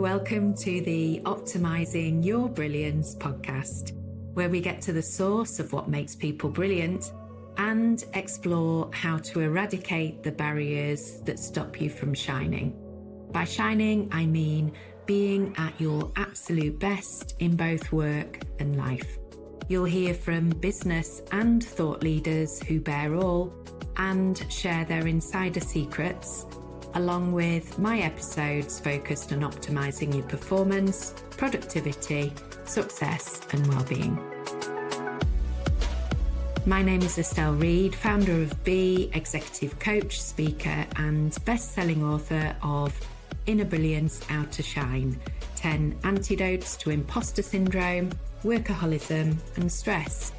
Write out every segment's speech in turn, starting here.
welcome to the Optimising Your Brilliance podcast, where we get to the source of what makes people brilliant and explore how to eradicate the barriers that stop you from shining. By shining, I mean being at your absolute best in both work and life. You'll hear from business and thought leaders who bear all and share their insider secrets, along with my episodes focused on optimising your performance, productivity, success and well-being. My name is Estelle Reid, founder of Be, executive coach, speaker and best-selling author of Inner Brilliance, Outer Shine, 10 Antidotes to Imposter Syndrome, Workaholism and Stress.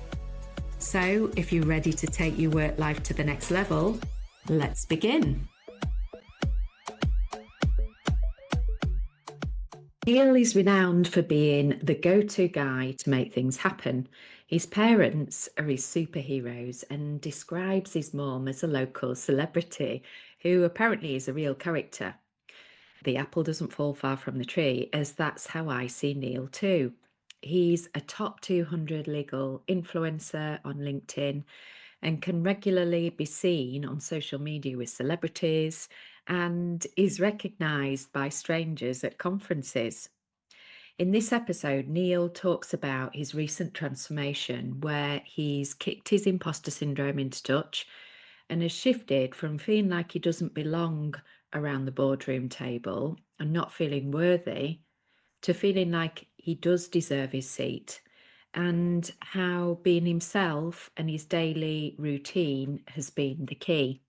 So if you're ready to take your work life to the next level, let's begin. Neil is renowned for being the go-to guy to make things happen. His parents are his superheroes and describes his mom as a local celebrity who apparently is a real character. The apple doesn't fall far from the tree, as that's how I see Neil too. He's a top 200 legal influencer on LinkedIn and can regularly be seen on social media with celebrities and is recognised by strangers at conferences. In this episode, Neil talks about his recent transformation where he's kicked his imposter syndrome into touch and has shifted from feeling like he doesn't belong around the boardroom table and not feeling worthy to feeling like he does deserve his seat, and how being himself and his daily routine has been the key.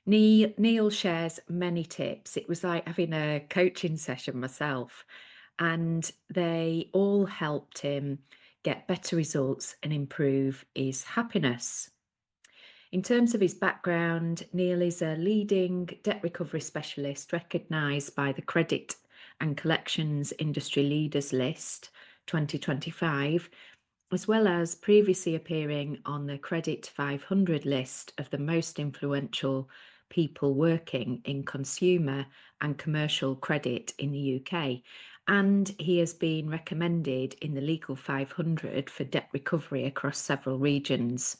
Neil shares many tips. It was like having a coaching session myself, and they all helped him get better results and improve his happiness. In terms of his background, Neil is a leading debt recovery specialist recognised by the Credit and Collections Industry Leaders List 2025, as well as previously appearing on the Credit 500 list of the most influential people working in consumer and commercial credit in the UK. And he has been recommended in the Legal 500 for debt recovery across several regions.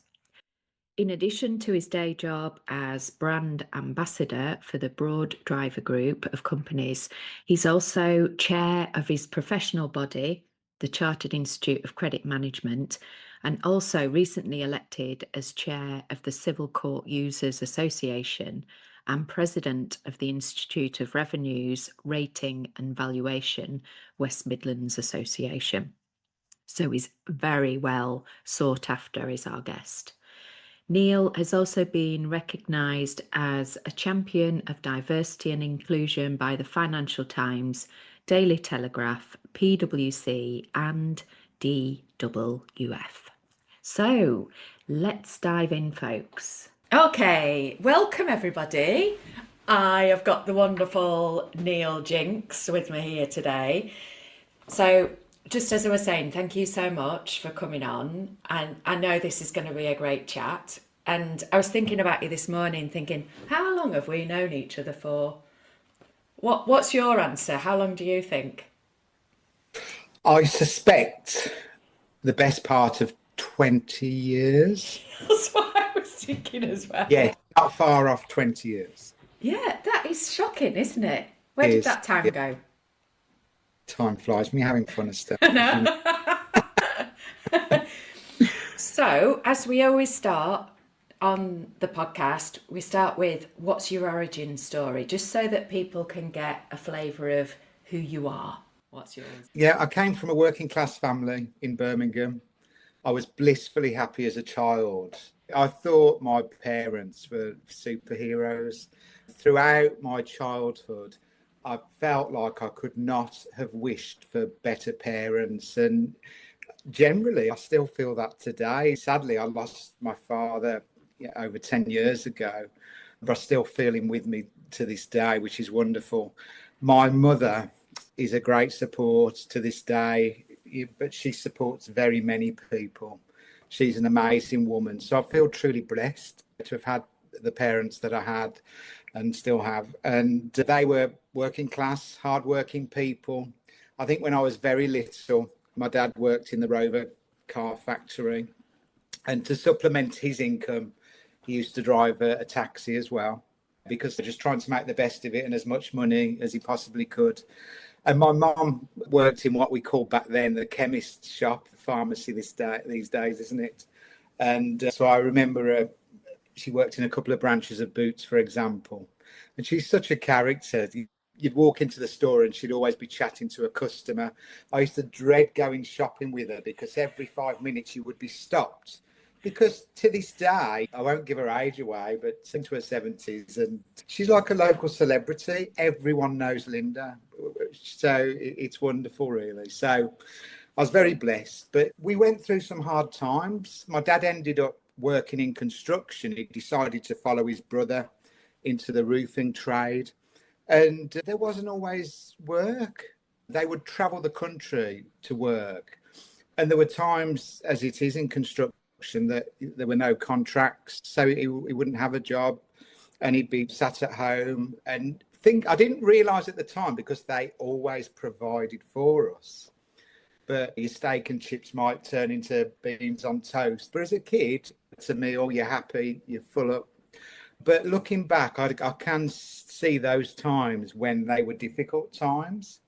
In addition to his day job as brand ambassador for the Broad Driver Group of companies, he's also chair of his professional body, the Chartered Institute of Credit Management, and also recently elected as chair of the Civil Court Users Association and president of the Institute of Revenue's Rating and Valuation West Midlands Association. So he's very well sought after as our guest. Neil has also been recognised as a champion of diversity and inclusion by the Financial Times, Daily Telegraph, PwC and DWF. So let's dive in, folks. Okay, welcome everybody. I have got the wonderful Neil Jinks with me here today. So just as I was saying, thank you so much for coming on. And I know this is going to be a great chat. And I was thinking about you this morning, thinking, how long have we known each other for? What's your answer? How long do you think? I suspect the best part of 20 years. That's what I was thinking as well. Yeah, not far off 20 years. Yeah, that is shocking, isn't it? Where did that time go? Time flies. Me having fun and stuff. So, as we always start on the podcast, we start with what's your origin story, just so that people can get a flavour of who you are. What's yours? Yeah, I came from a working class family in Birmingham. I was blissfully happy as a child. I thought my parents were superheroes. Throughout my childhood, I felt like I could not have wished for better parents, and generally I still feel that today. Sadly, I lost my father over 10 years ago, but I still feel him with me to this day, which is wonderful. My mother is a great support to this day, but she supports very many people. She's an amazing woman. So I feel truly blessed to have had the parents that I had. and still have. And they were working class, hard-working people. I think when I was very little, my dad worked in the Rover car factory, and to supplement his income, he used to drive a taxi as well, because they're just trying to make the best of it and as much money as he possibly could. And my mum worked in what we called back then the chemist shop, pharmacy these days, isn't it? And so I remember her, she worked in a couple of branches of Boots, for example. And she's such a character. You'd walk into the store and she'd always be chatting to a customer. I used to dread going shopping with her because every 5 minutes you would be stopped. Because to this day, I won't give her age away, but into her 70s, and she's like a local celebrity. Everyone knows Linda. So it's wonderful, really. So I was very blessed, but we went through some hard times. My dad ended up working in construction. He decided to follow his brother into the roofing trade, and there wasn't always work. They would travel the country to work, and there were times, as it is in construction, that there were no contracts, so he wouldn't have a job, and he'd be sat at home. And I didn't realise at the time, because they always provided for us, but your steak and chips might turn into beans on toast. But as a kid, it's a meal, you're happy, you're full up. But looking back, I can see those times when they were difficult times,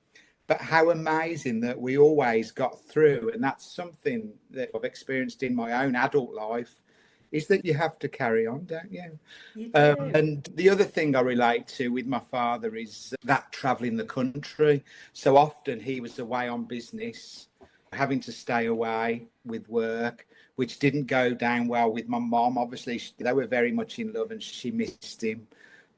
but how amazing that we always got through. And that's something that I've experienced in my own adult life, is that you have to carry on, don't you? You do. And the other thing I relate to with my father is that travelling the country. So often he was away on business, having to stay away with work, which didn't go down well with my mom. Obviously, they were very much in love and she missed him.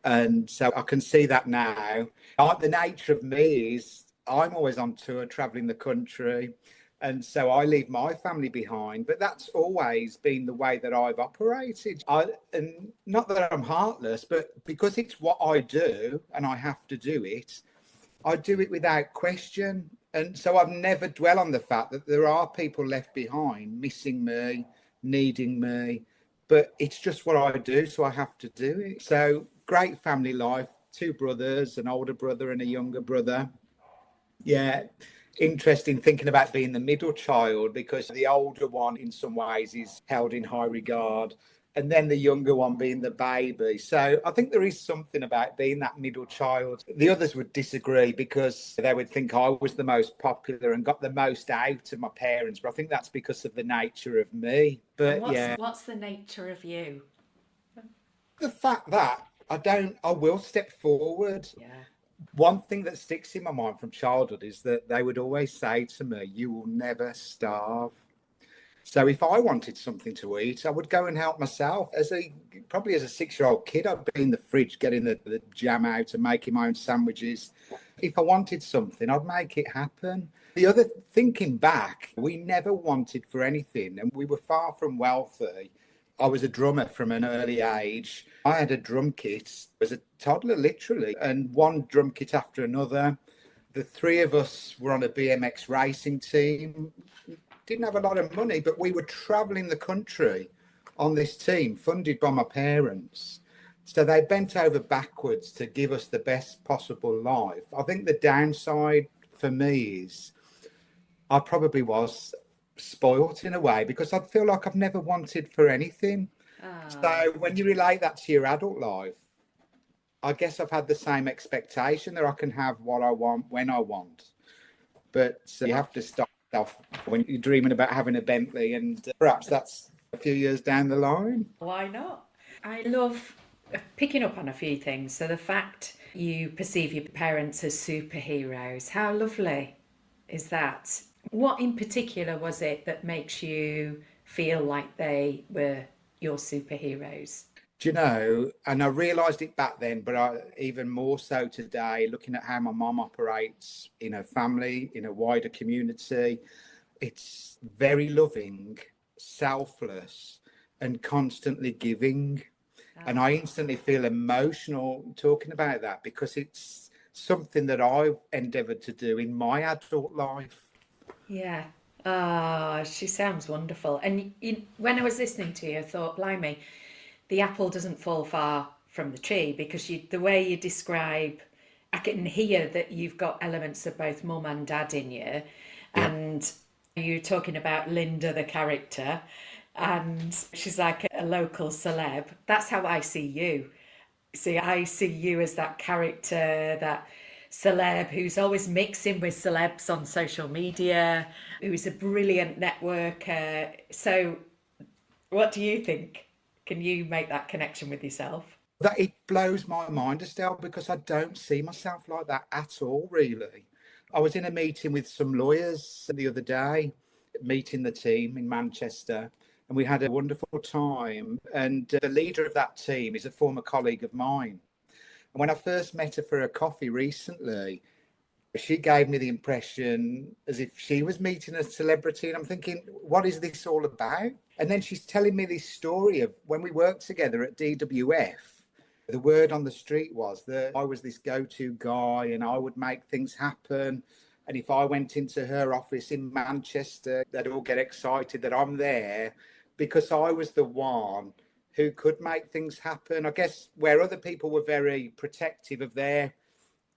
And so I can see that now. The nature of me is I'm always on tour, travelling the country. And so I leave my family behind. But that's always been the way that I've operated. And not that I'm heartless, but because it's what I do and I have to do it, I do it without question. And so I've never dwell on the fact that there are people left behind, missing me, needing me. But it's just what I do, so I have to do it. So great family life, 2 brothers, an older brother and a younger brother. Yeah, interesting thinking about being the middle child, because the older one in some ways is held in high regard, and then the younger one being the baby. So I think there is something about being that middle child. The others would disagree, because they would think I was the most popular and got the most out of my parents, but I think that's because of the nature of me. But What's the nature of you? the fact that I will step forward. Yeah. One thing that sticks in my mind from childhood is that they would always say to me, you will never starve. So if I wanted something to eat, I would go and help myself. Probably as a 6-year-old kid, I'd be in the fridge getting the jam out and making my own sandwiches. If I wanted something, I'd make it happen. The other, thinking back, we never wanted for anything, and we were far from wealthy. I was a drummer from an early age. I had a drum kit as a toddler, literally, and one drum kit after another. The 3 of us were on a BMX racing team. Didn't have a lot of money, but we were traveling the country on this team, funded by my parents. So they bent over backwards to give us the best possible life. I think the downside for me is I probably was spoilt in a way, because I feel like I've never wanted for anything. So when you relate that to your adult life, I guess I've had the same expectation that I can have what I want when I want. But you have to stop yourself when you're dreaming about having a Bentley, and perhaps that's a few years down the line. Why not? I love picking up on a few things. So the fact you perceive your parents as superheroes, how lovely is that? What in particular was it that makes you feel like they were your superheroes? Do you know, and I realised it back then, but even more so today, looking at how my mum operates in her family, in a wider community, it's very loving, selfless, and constantly giving. And I instantly feel emotional talking about that, because it's something that I've endeavoured to do in my adult life. Yeah. Ah, she sounds wonderful. And when I was listening to you, I thought, blimey, the apple doesn't fall far from the tree, because the way you describe, I can hear that you've got elements of both mum and dad in you. Yeah. And you're talking about Linda, the character, and she's like a local celeb. That's how I see you. See, I see you as that character, that celeb who's always mixing with celebs on social media, who's a brilliant networker. So, what do you think? Can you make that connection with yourself? That it blows my mind, Estelle, because I don't see myself like that at all, really. I was in a meeting with some lawyers the other day, meeting the team in Manchester, and we had a wonderful time. And the leader of that team is a former colleague of mine. And when I first met her for a coffee recently, she gave me the impression as if she was meeting a celebrity. And I'm thinking, what is this all about? And then she's telling me this story of when we worked together at DWF. The word on the street was that I was this go-to guy and I would make things happen. And if I went into her office in Manchester, they'd all get excited that I'm there because I was the one who could make things happen. I guess where other people were very protective of their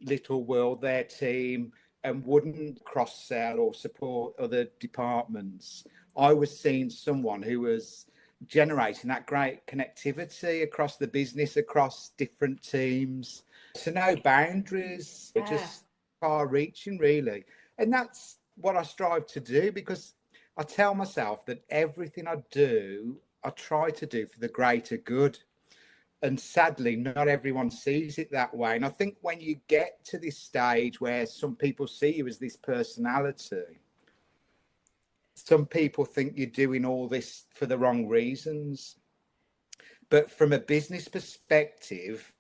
little world, their team, and wouldn't cross-sell or support other departments, I was seeing someone who was generating that great connectivity across the business, across different teams. So no boundaries, just far reaching, really. And that's what I strive to do, because I tell myself that everything I do, I try to do for the greater good. And sadly, not everyone sees it that way. And I think when you get to this stage where some people see you as this personality, some people think you're doing all this for the wrong reasons. But from a business perspective,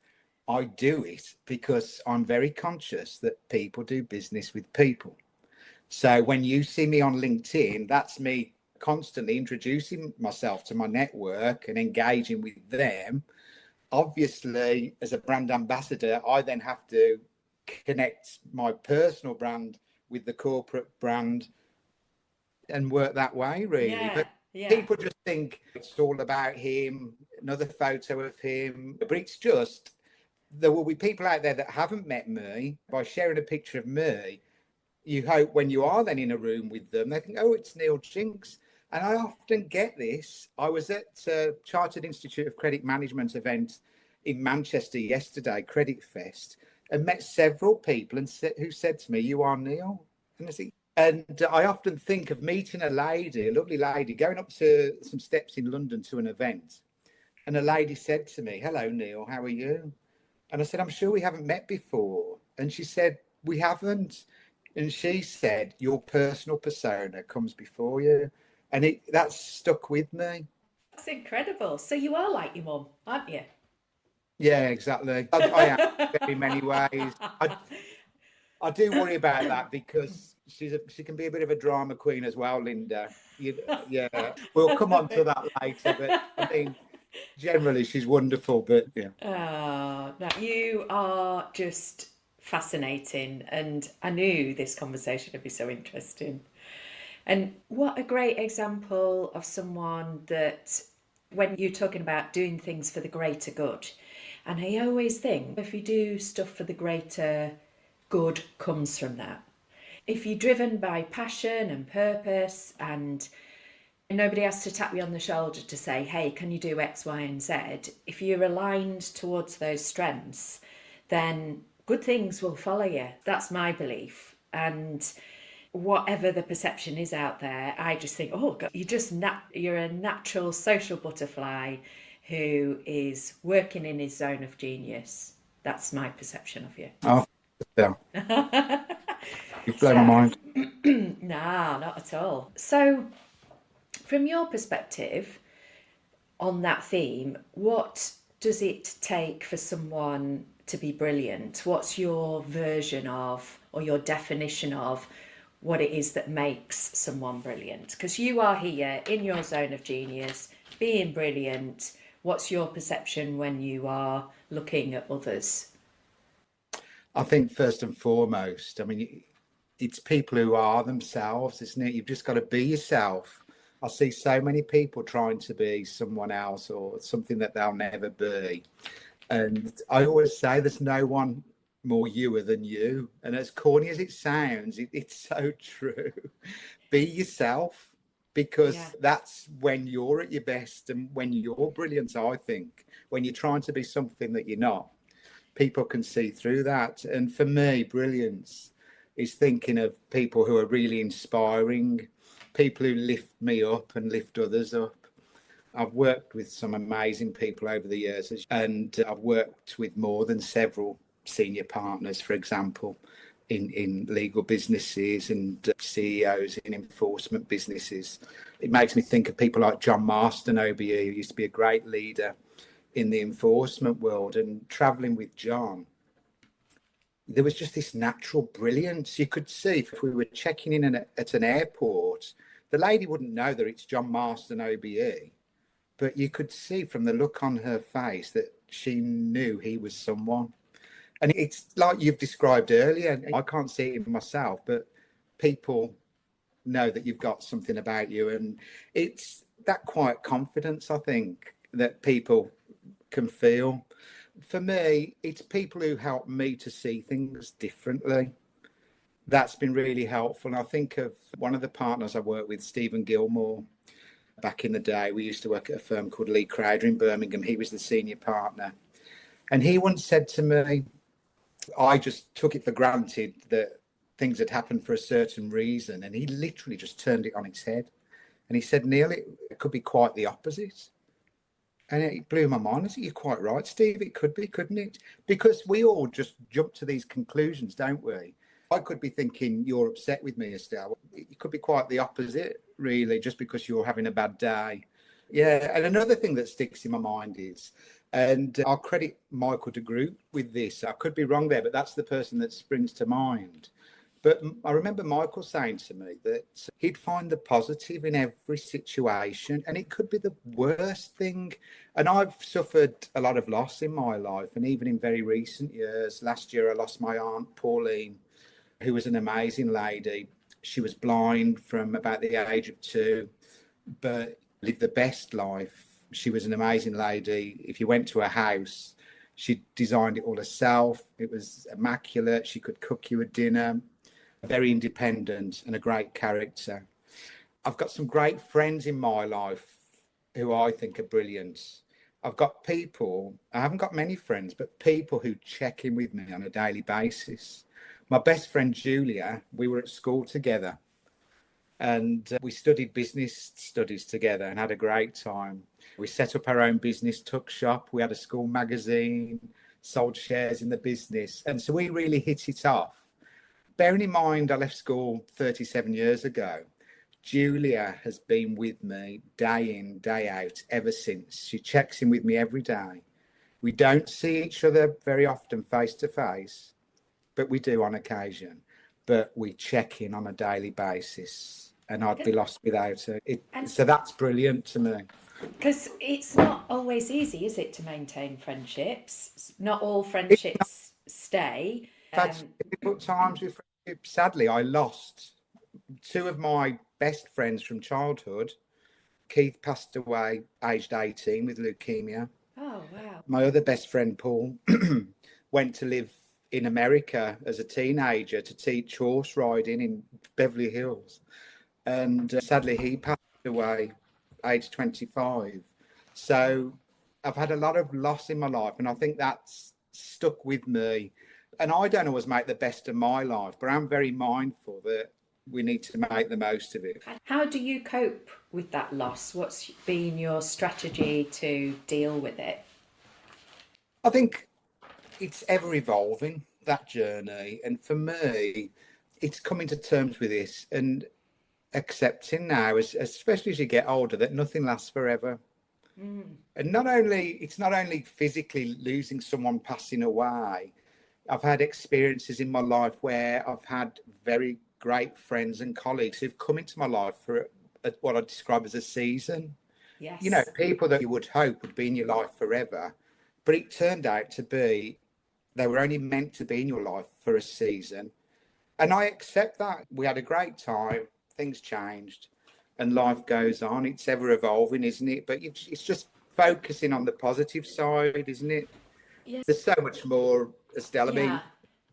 I do it because I'm very conscious that people do business with people. So when you see me on LinkedIn, that's me constantly introducing myself to my network and engaging with them. Obviously, as a brand ambassador, I then have to connect my personal brand with the corporate brand and work that way, really. But people just think it's all about him, another photo of him. But it's just, there will be people out there that haven't met me. By sharing a picture of me, you hope when you are then in a room with them, they think, oh, it's Neil Jinks. And I often get this. I was at a Chartered Institute of Credit Management event in Manchester yesterday, Credit Fest, and met several people who said to me, you are Neil? And I often think of meeting a lady, a lovely lady, going up to some steps in London to an event. And a lady said to me, hello, Neil, how are you? And I said, I'm sure we haven't met before. And she said, we haven't. And she said, your personal persona comes before you. And that's stuck with me. That's incredible. So you are like your mum, aren't you? Yeah, exactly. I am in very many ways. I do worry about that because she can be a bit of a drama queen as well, Linda. Yeah, we'll come on to that later. But I mean, generally she's wonderful. But yeah. No, you are just fascinating, and I knew this conversation would be so interesting. And what a great example of someone that, when you're talking about doing things for the greater good, and I always think if you do stuff for the greater good comes from that. If you're driven by passion and purpose, and nobody has to tap you on the shoulder to say, hey, can you do X, Y, and Z? If you're aligned towards those strengths, then good things will follow you. That's my belief. And whatever the perception is out there, I just think, oh God, you're a natural social butterfly who is working in his zone of genius. That's my perception of you. Oh, yeah. You've blown my mind. Nah, not at all. So, from your perspective on that theme, what does it take for someone to be brilliant? What's your version of, or your definition of, what it is that makes someone brilliant? Because you are here in your zone of genius, being brilliant. What's your perception when you are looking at others? I think first and foremost, I mean, it's people who are themselves, isn't it? You've just got to be yourself. I see so many people trying to be someone else or something that they'll never be. And I always say there's no one more youer than you. And as corny as it sounds, it's so true. Be yourself, Yeah. because that's when you're at your best and when you're brilliant, I think. When you're trying to be something that you're not, people can see through that. And for me, brilliance is thinking of people who are really inspiring, people who lift me up and lift others up. I've worked with some amazing people over the years, and I've worked with more than several senior partners, for example, in legal businesses and CEOs in enforcement businesses. It makes me think of people like John Marston, OBE, who used to be a great leader in the enforcement world. And traveling with John, there was just this natural brilliance. You could see if we were checking in at an airport, the lady wouldn't know that it's John Marston, OBE, but you could see from the look on her face that she knew he was someone. And it's like you've described earlier. I can't see it in myself, but people know that you've got something about you. And it's that quiet confidence, I think, that people can feel. For me, it's people who help me to see things differently. That's been really helpful. And I think of one of the partners I work with, Stephen Gilmore. Back in the day, we used to work at a firm called Lee Crowder in Birmingham. He was the senior partner. And he once said to me, I just took it for granted that things had happened for a certain reason. And he literally just turned it on its head. And he said, Neil, it could be quite the opposite. And it blew my mind. I said, you're quite right, Steve. It could be, couldn't it? Because we all just jump to these conclusions, don't we? I could be thinking you're upset with me, Estelle. It could be quite the opposite, really, just because you're having a bad day. Yeah. And another thing that sticks in my mind is, and I'll credit Michael de Groot with this. I could be wrong there, but that's the person that springs to mind. But I remember Michael saying to me that he'd find the positive in every situation, and it could be the worst thing. And I've suffered a lot of loss in my life, and even in very recent years. Last year, I lost my aunt, Pauline, who was an amazing lady. She was blind from about the age of 2, but lived the best life. She was an amazing lady. If you went to her house, she designed it all herself. It was immaculate. She could cook you a dinner. Very independent and a great character. I've got some great friends in my life who I think are brilliant. I've got people, I haven't got many friends, but people who check in with me on a daily basis. My best friend, Julia, we were at school together, and we studied business studies together and had a great time. We set up our own business tuck shop. We had a school magazine, sold shares in the business. And so we really hit it off. Bearing in mind, I left school 37 years ago. Julia has been with me day in, day out ever since. She checks in with me every day. We don't see each other very often face to face, but we do on occasion. But we check in on a daily basis, and I'd be lost without her. So that's brilliant to me. Because it's not always easy, is it, to maintain friendships? Not all friendships stay. I've had difficult times with friendships. Sadly, I lost 2 of my best friends from childhood. Keith passed away aged 18 with leukemia. Oh, wow. My other best friend, Paul, went to live in America as a teenager to teach horse riding in Beverly Hills. And sadly, he passed away age 25. So I've had a lot of loss in my life, and I think that's stuck with me. And I don't always make the best of my life, but I'm very mindful that we need to make the most of it. How do you cope with that loss? What's been your strategy to deal with it? I think it's ever evolving, that journey. And for me, it's coming to terms with this and accepting now, especially as you get older, that nothing lasts forever. And it's not only physically losing someone, passing away. I've had experiences in my life where I've had very great friends and colleagues who've come into my life for what I describe as a season. Yes. You know, people that you would hope would be in your life forever, but it turned out to be they were only meant to be in your life for a season. And I accept that. We had a great time, things changed, and life goes on. It's ever evolving, isn't it? But it's just focusing on the positive side, isn't it? Yeah. There's so much more, Estelle. I mean, Yeah.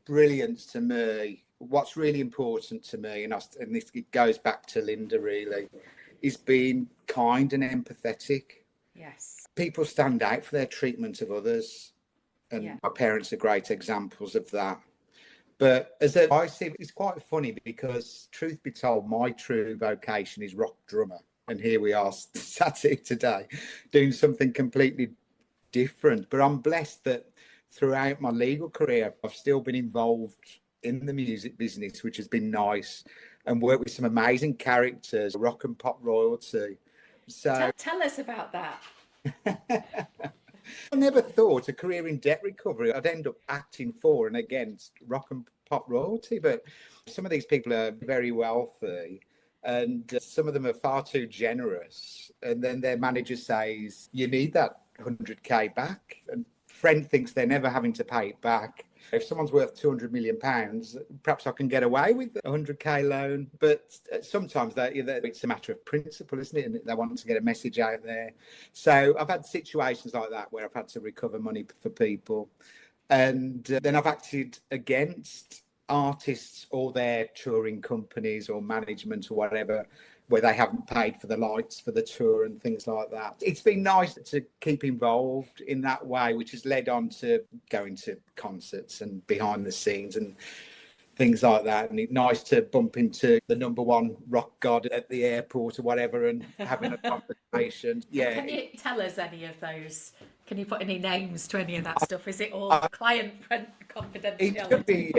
brilliance to me, what's really important to me, and this it goes back to Linda really, is being kind and empathetic. Yes. People stand out for their treatment of others, Yeah. and my parents are great examples of that. But I see, it's quite funny because, truth be told, my true vocation is rock drummer. And here we are sat here today doing something completely different. But I'm blessed that throughout my legal career, I've still been involved in the music business, which has been nice, and worked with some amazing characters, rock and pop royalty. So Tell us about that. I never thought a career in debt recovery, I'd end up acting for and against rock and pop royalty. But some of these people are very wealthy, and some of them are far too generous. And then their manager says, you need that 100K back. And friend thinks they're never having to pay it back. If someone's worth £200 million, perhaps I can get away with a 100K loan. But sometimes it's a matter of principle, isn't it? And they want to get a message out there. So I've had situations like that where I've had to recover money for people. And then I've acted against artists or their touring companies or management or whatever, where they haven't paid for the lights for the tour and things like that. It's been nice to keep involved in that way, which has led on to going to concerts and behind the scenes and things like that. And it's nice to bump into the number one rock god at the airport or whatever and having a conversation. Yeah. Can you tell us any of those? Can you put any names to any of that stuff? Is it all client confidentiality? It could be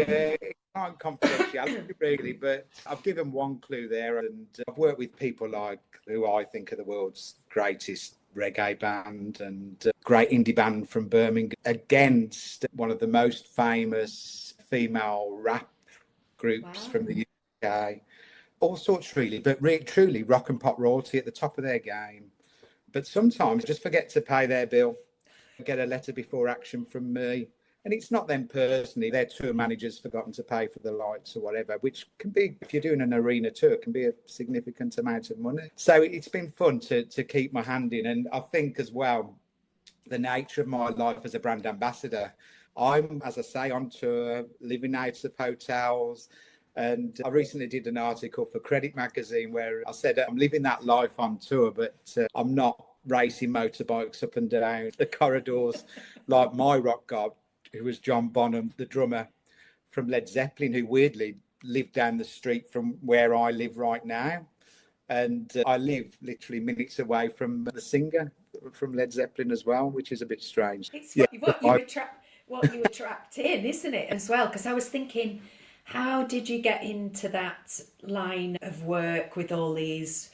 not confidentiality really, but I've given one clue there, and I've worked with people like who I think are the world's greatest reggae band and great indie band from Birmingham against one of the most famous female rap groups from the UK. All sorts really, but truly rock and pop royalty at the top of their game. But sometimes just forget to pay their bill, get a letter before action from me. And it's not them personally, their tour manager's forgotten to pay for the lights or whatever, which can be, if you're doing an arena tour, can be a significant amount of money. So it's been fun to keep my hand in. And I think as well, the nature of my life as a brand ambassador, I'm, as I say, on tour, living out of hotels. And I recently did an article for Credit Magazine where I said I'm living that life on tour, but I'm not racing motorbikes up and down the corridors like my rock god, who was John Bonham, the drummer from Led Zeppelin, who weirdly lived down the street from where I live right now. And I live literally minutes away from the singer from Led Zeppelin as well, which is a bit strange. It's what you attract in, isn't it, as well? Because I was thinking, how did you get into that line of work with all these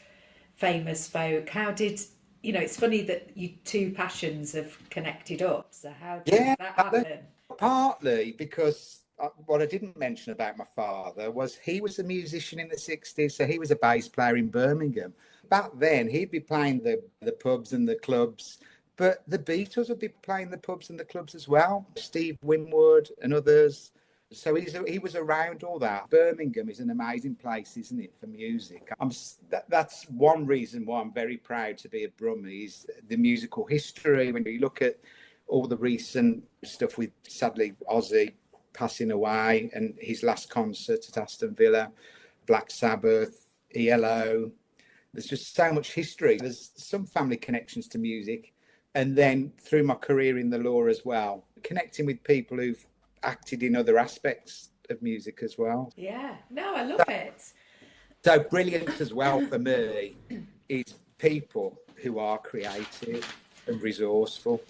famous folk? How did, it's funny that you two passions have connected up. So how did that happen? Partly because what I didn't mention about my father was he was a musician in the 60s. So he was a bass player in Birmingham. Back then, he'd be playing the pubs and the clubs. But the Beatles would be playing the pubs and the clubs as well. Steve Winwood and others. So he was around all that. Birmingham is an amazing place, isn't it, for music? That's one reason why I'm very proud to be a Brummie, is the musical history. When you look at all the recent stuff with, sadly, Ozzy passing away and his last concert at Aston Villa, Black Sabbath, ELO, there's just so much history. There's some family connections to music. And then through my career in the law as well, connecting with people who've acted in other aspects of music as well. Yeah, no, I love it. So brilliant as well for me is people who are creative and resourceful.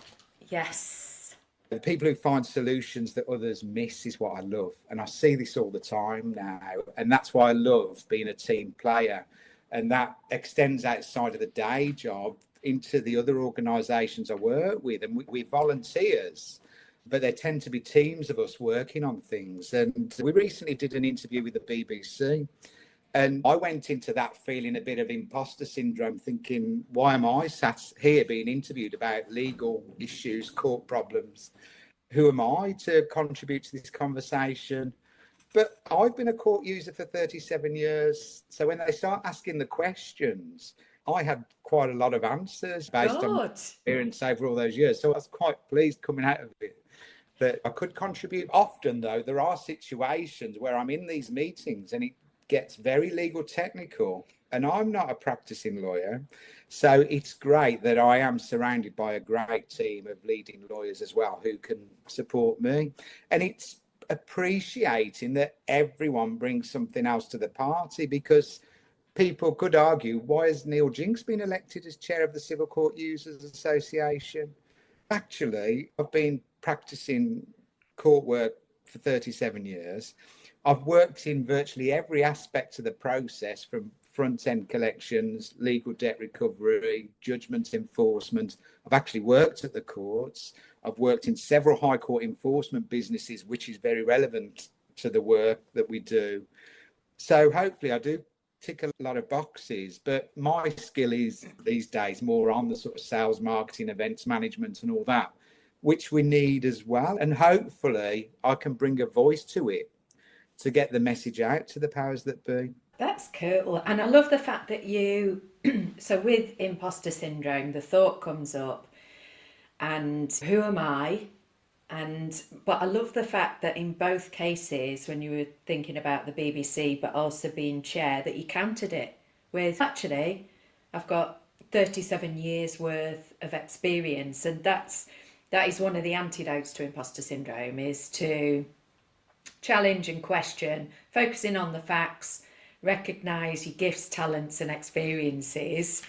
Yes. The people who find solutions that others miss is what I love. And I see this all the time now. And that's why I love being a team player. And that extends outside of the day job into the other organisations I work with. And we're volunteers, but there tend to be teams of us working on things. And we recently did an interview with the BBC. And I went into that feeling a bit of imposter syndrome, thinking, why am I sat here being interviewed about legal issues, court problems? Who am I to contribute to this conversation? But I've been a court user for 37 years. So when they start asking the questions, I had quite a lot of answers based on my experience over all those years. So I was quite pleased coming out of it. that I could contribute. Often, though, there are situations where I'm in these meetings and it gets very legal technical, and I'm not a practicing lawyer. So it's great that I am surrounded by a great team of leading lawyers as well who can support me. And it's appreciating that everyone brings something else to the party, because people could argue, why has Neil Jinks been elected as chair of the Civil Court Users Association? Actually, I've been practicing court work for 37 years. I've worked in virtually every aspect of the process, from front-end collections, legal debt recovery, judgment enforcement. I've actually worked at the courts. I've worked in several high court enforcement businesses, which is very relevant to the work that we do. So hopefully I do tick a lot of boxes, but my skill is these days more on the sort of sales, marketing, events management and all that, which we need as well. And hopefully I can bring a voice to it to get the message out to the powers that be. That's cool. And I love the fact that you, so with imposter syndrome, the thought comes up, and who am I? But I love the fact that in both cases, when you were thinking about the BBC, but also being chair, that you countered it with, actually, I've got 37 years worth of experience. And that is one of the antidotes to imposter syndrome, is to challenge and question, focusing on the facts, recognise your gifts, talents and experiences.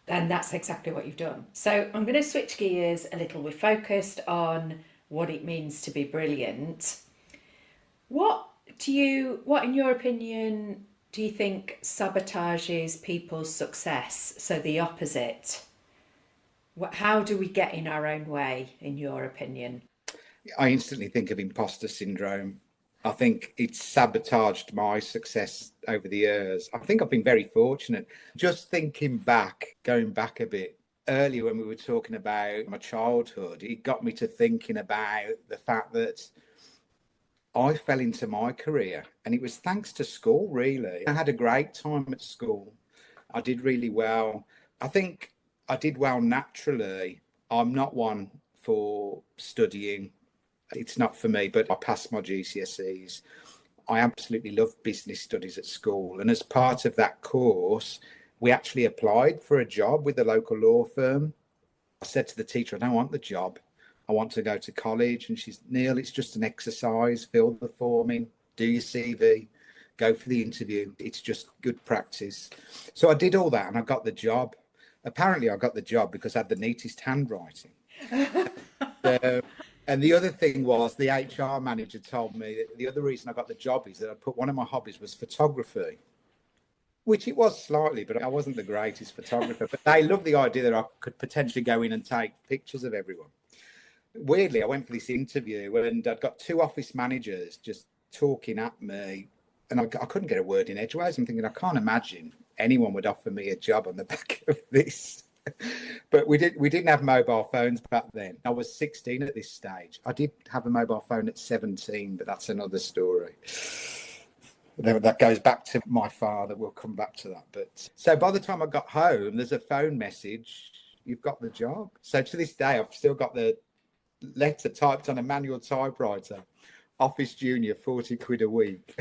And that's exactly what you've done. So I'm going to switch gears a little. We're focused on what it means to be brilliant. What in your opinion, do you think sabotages people's success? So the opposite. How do we get in our own way, in your opinion? I instantly think of imposter syndrome. I think it's sabotaged my success over the years. I think I've been very fortunate. Just thinking back, going back a bit, earlier when we were talking about my childhood, it got me to thinking about the fact that I fell into my career, and it was thanks to school, really. I had a great time at school. I did really well. I think I did well naturally. I'm not one for studying. It's not for me, but I passed my GCSEs. I absolutely loved business studies at school. And as part of that course, we actually applied for a job with a local law firm. I said to the teacher, I don't want the job. I want to go to college. And she's, Neil, it's just an exercise. Fill the form in, do your CV, go for the interview. It's just good practice. So I did all that and I got the job. Apparently I got the job because I had the neatest handwriting. And the other thing was, the HR manager told me that the other reason I got the job is that I put one of my hobbies was photography, which it was slightly, but I wasn't the greatest photographer. But they loved the idea that I could potentially go in and take pictures of everyone. Weirdly, I went for this interview and I'd got two office managers just talking at me, and I couldn't get a word in edgeways. I'm thinking, I can't imagine anyone would offer me a job on the back of this. But we didn't have mobile phones back then. I was 16 at this stage. I did have a mobile phone at 17, but that's another story. That goes back to my father. We'll come back to that. But so by the time I got home, there's a phone message. You've got the job. So to this day, I've still got the letter typed on a manual typewriter. Office Junior, 40 quid a week.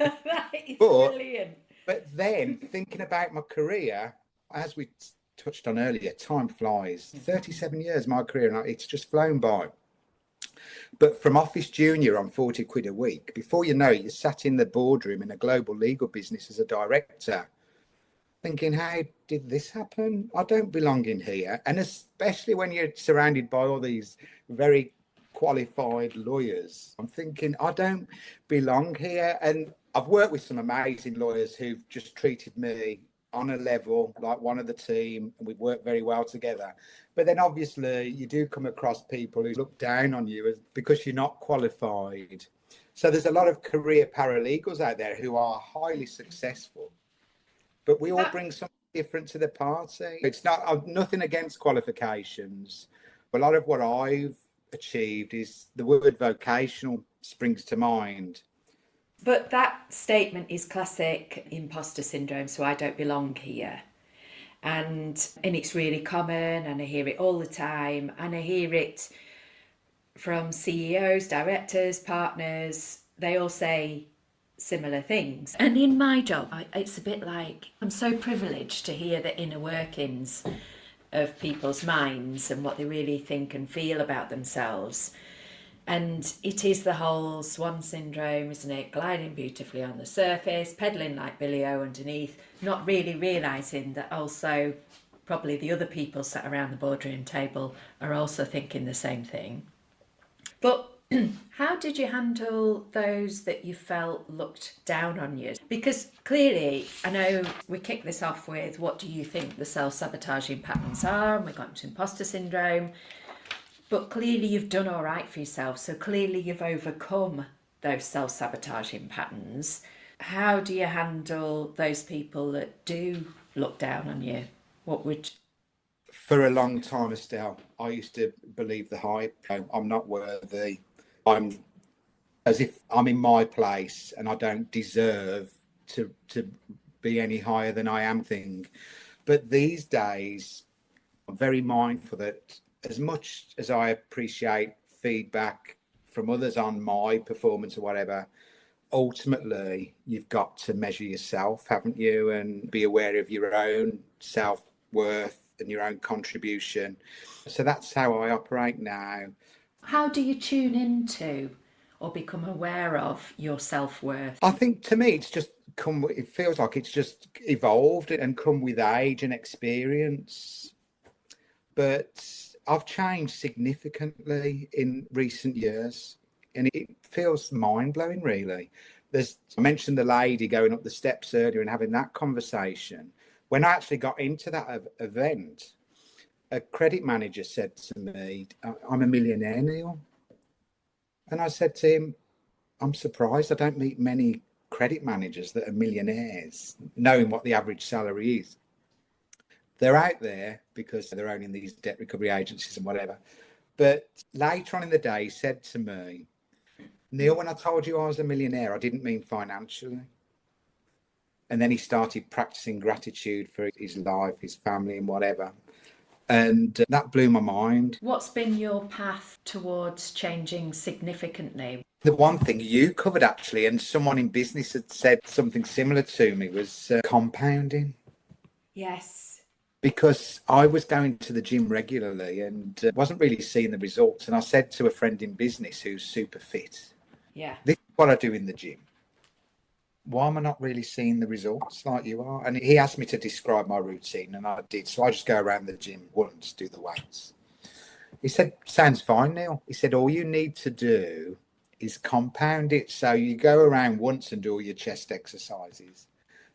That is brilliant. But then thinking about my career, as we touched on earlier, time flies. 37 years my career, and it's just flown by. But from Office Junior on 40 quid a week, before you know it, you're sat in the boardroom in a global legal business as a director, thinking, how did this happen? I don't belong in here. And especially when you're surrounded by all these very qualified lawyers, I'm thinking, I don't belong here. And I've worked with some amazing lawyers who've just treated me on a level like one of the team, and we work very well together. But then obviously you do come across people who look down on you because you're not qualified. So there's a lot of career paralegals out there who are highly successful, but we all bring something different to the party. It's not nothing against qualifications. A lot of what I've achieved is the word vocational springs to mind. But that statement is classic imposter syndrome, so I don't belong here. And it's really common, and I hear it all the time, and I hear it from CEOs, directors, partners, they all say similar things. And in my job, it's a bit like I'm so privileged to hear the inner workings of people's minds and what they really think and feel about themselves. And it is the whole swan syndrome, isn't it? Gliding beautifully on the surface, pedaling like Billy O underneath, not really realising that also probably the other people sat around the boardroom table are also thinking the same thing. But how did you handle those that you felt looked down on you? Because clearly, I know we kicked this off with what do you think the self-sabotaging patterns are, and we got into imposter syndrome. But clearly you've done all right for yourself. So clearly you've overcome those self-sabotaging patterns. How do you handle those people that do look down on you? What would... For a long time, Estelle, I used to believe the hype. I'm not worthy. I'm as if I'm in my place and I don't deserve to be any higher than I am thing. But these days, I'm very mindful that as much as I appreciate feedback from others on my performance or whatever, ultimately you've got to measure yourself, haven't you? And be aware of your own self-worth and your own contribution. So that's how I operate now. How do you tune into or become aware of your self-worth? I think to me it's just it feels like it's just evolved and come with age and experience. But I've changed significantly in recent years, and it feels mind-blowing, really. I mentioned the lady going up the steps earlier and having that conversation. When I actually got into that event, a credit manager said to me, "I'm a millionaire, Neil." And I said to him, "I'm surprised. I don't meet many credit managers that are millionaires, knowing what the average salary is. They're out there because they're owning these debt recovery agencies and whatever." But later on in the day, he said to me, "Neil, when I told you I was a millionaire, I didn't mean financially." And then he started practicing gratitude for his life, his family, and whatever. And that blew my mind. What's been your path towards changing significantly? The one thing you covered actually, and someone in business had said something similar to me, was compounding. Yes. Because I was going to the gym regularly and wasn't really seeing the results. And I said to a friend in business who's super fit, Yeah. "This is what I do in the gym. Why am I not really seeing the results like you are?" And he asked me to describe my routine, and I did. So I just go around the gym once, do the weights. He said, "Sounds fine, Neil." He said, "All you need to do is compound it. So you go around once and do all your chest exercises.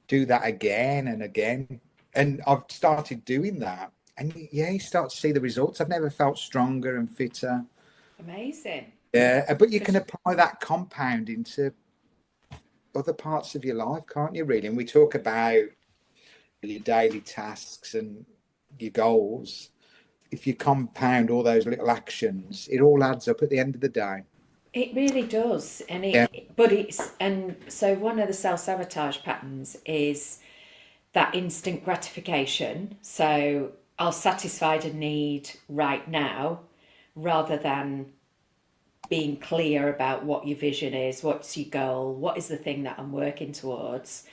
Do that again and again." And I've started doing that. And yeah, you start to see the results. I've never felt stronger and fitter. Amazing. Yeah, but you can apply that compounding to other parts of your life, can't you, really? And we talk about your daily tasks and your goals. If you compound all those little actions, it all adds up at the end of the day. It really does. And Yeah. so one of the self-sabotage patterns is that instant gratification. So I'll satisfy a need right now rather than being clear about what your vision is, what's your goal, what is the thing that I'm working towards,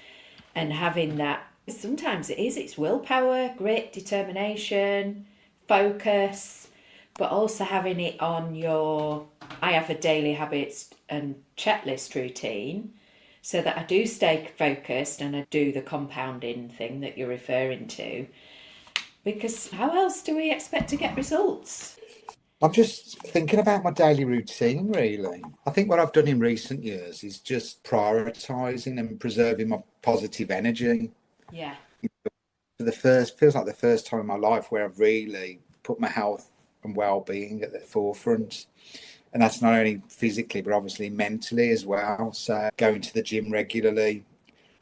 and having that. Sometimes it's willpower, grit, determination, focus, but also having it on I have a daily habits and checklist routine so that I do stay focused and I do the compounding thing that you're referring to. Because how else do we expect to get results? I'm just thinking about my daily routine, really. I think what I've done in recent years is just prioritizing and preserving my positive energy. Yeah. Feels like the first time in my life where I've really put my health and well-being at the forefront. And that's not only physically, but obviously mentally as well. So going to the gym regularly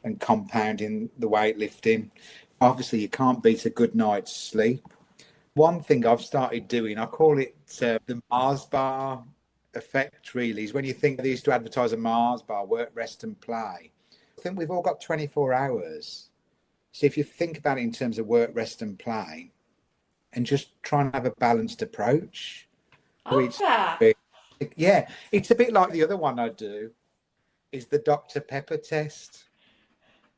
and compounding the weightlifting. Obviously, you can't beat a good night's sleep. One thing I've started doing, I call it the Mars bar effect, really, is when you think they used to advertise a Mars bar, work, rest and play. I think we've all got 24 hours. So if you think about it in terms of work, rest and play, and just try and have a balanced approach. Love that. Yeah, it's a bit like the other one I do, is the Dr. Pepper test.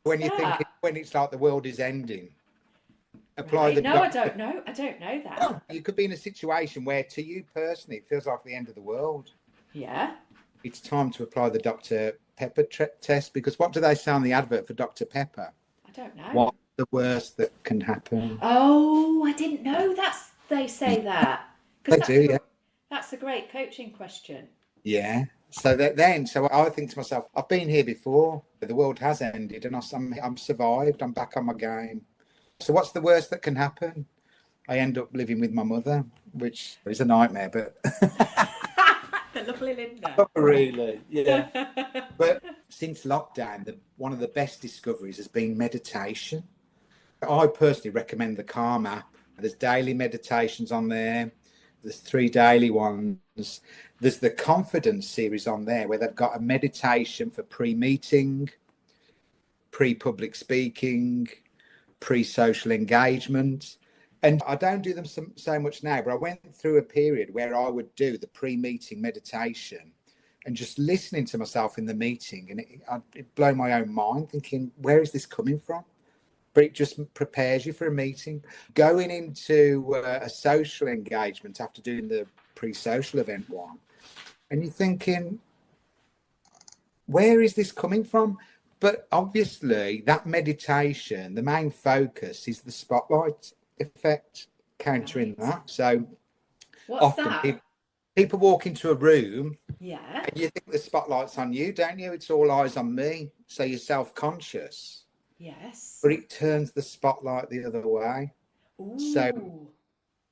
When you think when it's like the world is ending, apply Right. the No, I Dr. don't know. I don't know that. Well, you could be in a situation where to you personally it feels like the end of the world. Yeah. It's time to apply the Dr. Pepper test, because what do they say on the advert for Dr. Pepper? I don't know. What's the worst that can happen? Oh, I didn't know they say that. They Because do, yeah. that's a great coaching question. Yeah. So so I think to myself, I've been here before. The world has ended, and I'm survived. I'm back on my game. So what's the worst that can happen? I end up living with my mother, which is a nightmare, but The lovely Linda. not really, yeah. But since lockdown, one of the best discoveries has been meditation. I personally recommend the Calm app. There's daily meditations on there. There's 3 daily ones. There's the Confidence series on there, where they've got a meditation for pre-meeting, pre-public speaking, pre-social engagement. And I don't do them so much now, but I went through a period where I would do the pre-meeting meditation and just listening to myself in the meeting, and it blow my own mind, thinking, where is this coming from? But it just prepares you for a meeting. Going into a social engagement after doing the pre-social event one, and you're thinking, where is this coming from? But obviously that meditation, the main focus is the spotlight effect, countering that. So what's often that? people walk into a room, Yeah. and you think the spotlight's on you, don't you? It's all eyes on me. So you're self-conscious. Yes. But it turns the spotlight the other way. Ooh. So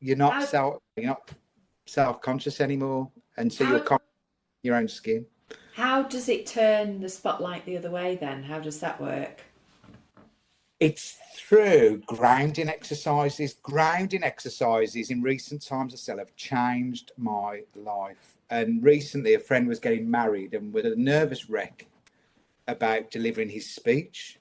you're not self-conscious anymore, and so you're confident in your own skin. How does it turn the spotlight the other way then? How does that work? It's through grounding exercises. Grounding exercises in recent times, Estelle, have changed my life. And recently a friend was getting married and was a nervous wreck about delivering his speech.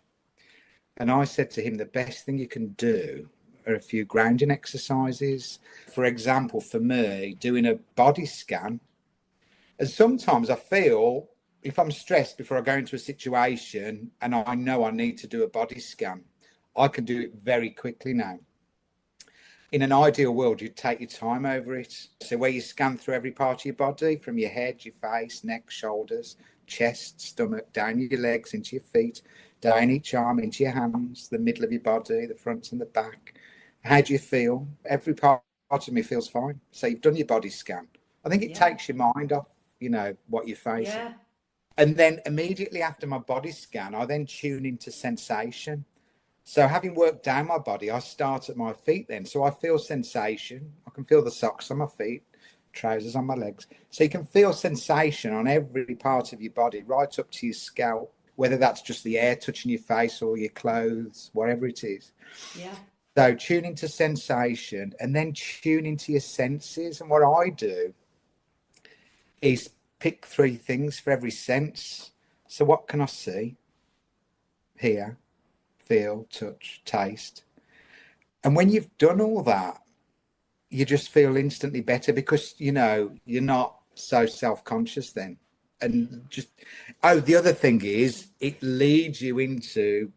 And I said to him, the best thing you can do are a few grounding exercises. For example, for me, doing a body scan. And sometimes I feel if I'm stressed before I go into a situation and I know I need to do a body scan, I can do it very quickly now. In an ideal world, you'd take your time over it. So where you scan through every part of your body, from your head, your face, neck, shoulders, chest, stomach, down your legs, into your feet, down each arm, into your hands, the middle of your body, the front and the back. How do you feel? Every part of me feels fine. So you've done your body scan. I think it takes your mind off, what you're facing. Yeah. And then immediately after my body scan, I then tune into sensation. So having worked down my body, I start at my feet then. So I feel sensation. I can feel the socks on my feet, trousers on my legs. So you can feel sensation on every part of your body, right up to your scalp, whether that's just the air touching your face or your clothes, whatever it is. Yeah. So tune into sensation and then tune into your senses. And what I do is pick 3 things for every sense. So what can I see, hear, feel, touch, taste? And when you've done all that, you just feel instantly better, because you're not so self-conscious then. And the other thing is, it leads you into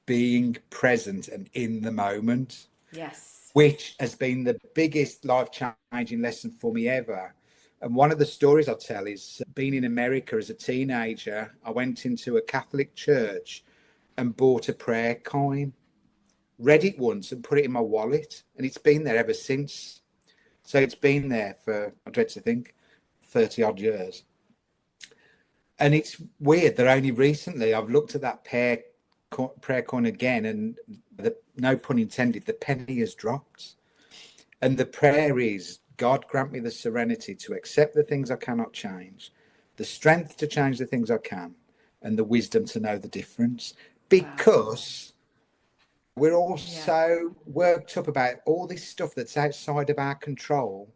being present and in the moment. Yes. Which has been the biggest life-changing lesson for me ever. And one of the stories I'll tell is being in America as a teenager. I went into a Catholic church and bought a prayer coin, read it once and put it in my wallet. And it's been there ever since. So it's been there for, I dread to think, 30 odd years. And it's weird that only recently I've looked at that prayer coin again, and no pun intended, the penny has dropped. And the prayer is, God grant me the serenity to accept the things I cannot change, the strength to change the things I can, and the wisdom to know the difference. Because we're all so worked up about all this stuff that's outside of our control.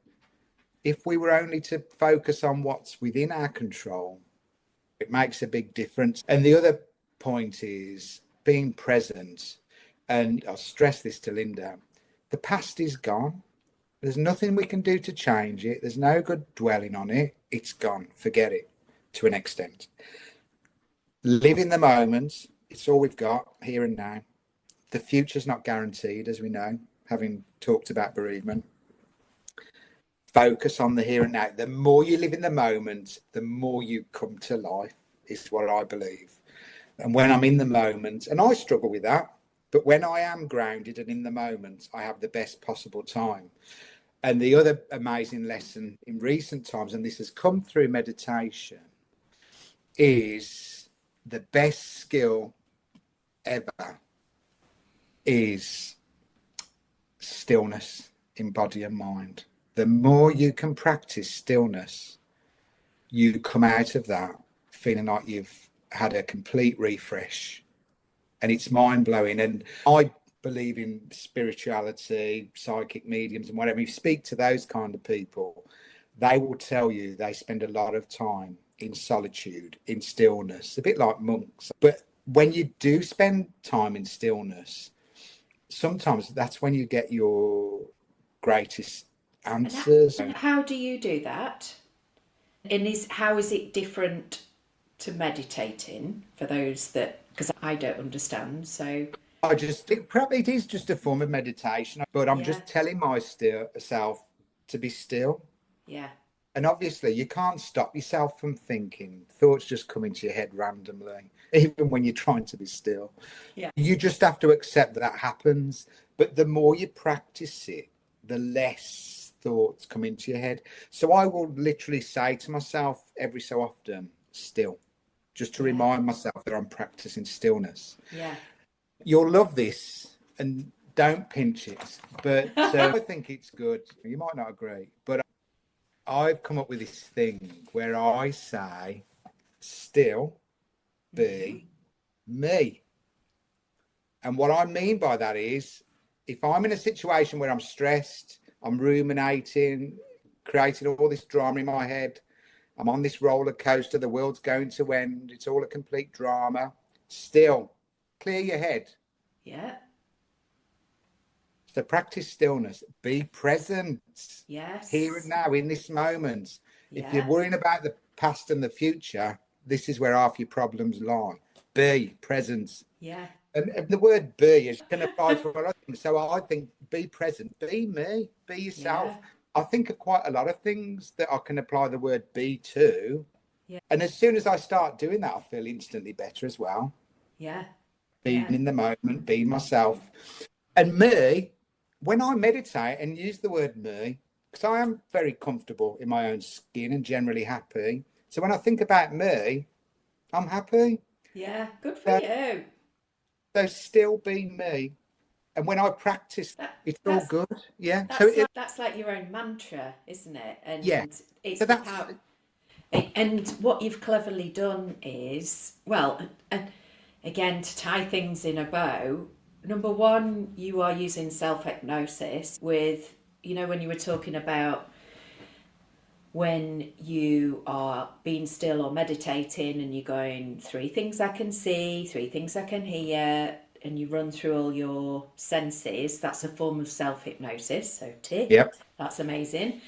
If we were only to focus on what's within our control, it makes a big difference. And the other point is being present. And I'll stress this to Linda, the past is gone. There's nothing we can do to change it. There's no good dwelling on it. it's gone. Forget it to an extent. Live in the moment. It's all we've got here and now. The future's not guaranteed, as we know, having talked about bereavement. Focus on the here and now. The more you live in the moment, the more you come to life, is what I believe. And when I'm in the moment, and I struggle with that, but when I am grounded and in the moment, I have the best possible time. And the other amazing lesson in recent times, and this has come through meditation, is the best skill ever is stillness in body and mind. The more you can practice stillness, you come out of that feeling like you've had a complete refresh, and it's mind-blowing. And I believe in spirituality, psychic mediums and whatever. If you speak to those kind of people, they will tell you they spend a lot of time in solitude, in stillness, a bit like monks. But when you do spend time in stillness, sometimes that's when you get your greatest answers. And how do you do that? And how is it different to meditating for those that, because I don't understand, so I just think probably it is just a form of meditation, but I'm just telling myself to be still. Yeah. And obviously you can't stop yourself from thinking. Thoughts just come into your head randomly, even when you're trying to be still. Yeah. You just have to accept that happens. But the more you practice it, the less thoughts come into your head. So I will literally say to myself every so often, still, just to remind myself that I'm practicing stillness. Yeah. You'll love this, and don't pinch it. But I think it's good. You might not agree, but I've come up with this thing where I say, still be me. And what I mean by that is, if I'm in a situation where I'm stressed, I'm ruminating, creating all this drama in my head, I'm on this roller coaster, the world's going to end, it's all a complete drama, still clear your head. Yeah. So practice stillness, be present. Yes. Here and now in this moment. Yeah. If you're worrying about the past and the future, this is where half your problems lie. Be present. Yeah. And the word be is can apply to a lot of things. So I think be present, be me, be yourself. Yeah. I think of quite a lot of things that I can apply the word be to. Yeah. And as soon as I start doing that, I feel instantly better as well. Yeah. Being in the moment, being myself. And me, when I meditate and use the word me, because I am very comfortable in my own skin and generally happy. So when I think about me, I'm happy. Yeah. Good for you. So still be me. And when I practice, it's all good. Yeah. That's like your own mantra, isn't it? And yeah. it's So the that's power. And what you've cleverly done is, well, and again, to tie things in a bow, number one, you are using self-hypnosis with, when you were talking about when you are being still or meditating and you're going, 3 things I can see, 3 things I can hear, and you run through all your senses, that's a form of self-hypnosis. So tick, that's amazing.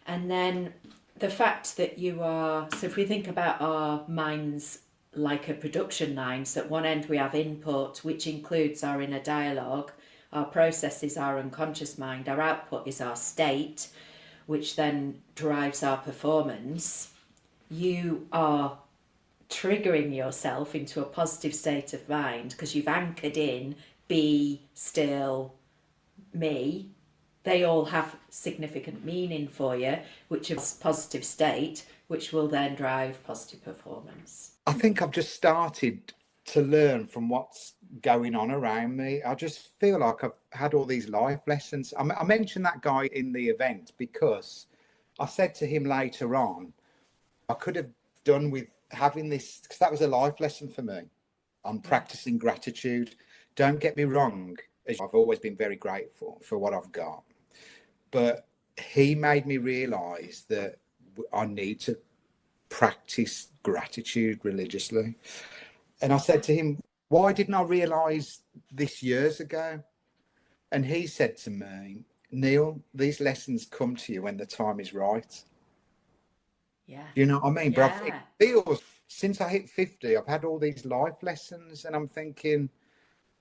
And then the fact that you are, so if we think about our minds like a production line, so at one end we have input, which includes our inner dialogue, our processes, our unconscious mind, our output is our state, which then drives our performance. You are triggering yourself into a positive state of mind because you've anchored in be still me. They all have significant meaning for you, which is positive state, which will then drive positive performance. I think I've just started to learn from what's going on around me. I just feel like I've had all these life lessons. I mentioned that guy in the event because I said to him later on, I could have done with having this, because that was a life lesson for me. I'm practicing gratitude. Don't get me wrong, I've always been very grateful for what I've got. But he made me realise that I need to practice gratitude religiously. And I said to him, why didn't I realise this years ago? And he said to me, Neil, these lessons come to you when the time is right. Yeah. You know what I mean? But it Yeah. feels, since I hit 50, I've had all these life lessons, and I'm thinking,